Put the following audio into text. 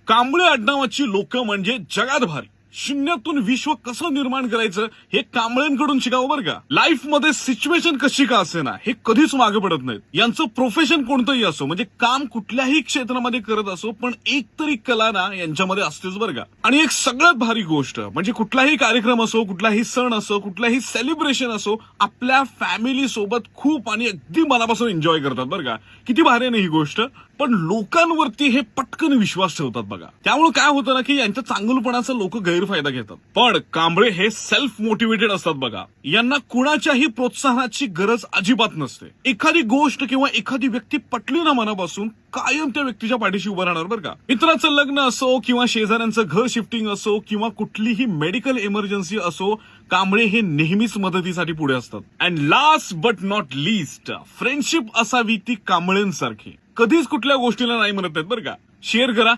कांबळे आडनावाची लोक म्हणजे जगात भारी. शून्यातून विश्व कसं निर्माण करायचं हे कांबळेंकडून शिकावं बरं का. लाईफ मध्ये सिच्युएशन कशी का असे ना हे कधीच मागे पडत नाहीत. यांचं प्रोफेशन कोणतंही असो, म्हणजे काम कुठल्याही क्षेत्रामध्ये करत असो, पण एक तरी कला ना यांच्यामध्ये असतेच बरं का. आणि एक सगळ्यात भारी गोष्ट म्हणजे कुठलाही कार्यक्रम असो, कुठलाही सण असो, कुठलाही सेलिब्रेशन असो, आपल्या फॅमिली सोबत खूप आणि अगदी मनापासून एन्जॉय करतात बरं का. किती भारी आहे ना ही गोष्ट. पण लोकांवरती हे पटकन विश्वास ठेवतात बघा. त्यामुळे काय होतं ना की यांच्या चांगलपणाचा लोक गैरफायदा घेतात. पण कांबळे हे सेल्फ मोटिवेटेड असतात बघा. यांना कुणाच्याही प्रोत्साहनाची गरज अजिबात नसते. एखादी गोष्ट किंवा एखादी व्यक्ती पटली ना मनापासून, कायम त्या व्यक्तीच्या पाठीशी उभं राहणार बरं का. मित्राचं लग्न असो किंवा शेजाऱ्यांचं घर शिफ्टिंग असो किंवा कुठलीही मेडिकल इमर्जन्सी असो, कांबळे हे नेहमीच मदतीसाठी पुढे असतात. And last but not least, friendship असावी ती कांबळेंसारखी. कधीच कुठल्या गोष्टीला नाही म्हणत नाहीत बरं का. शेअर करा,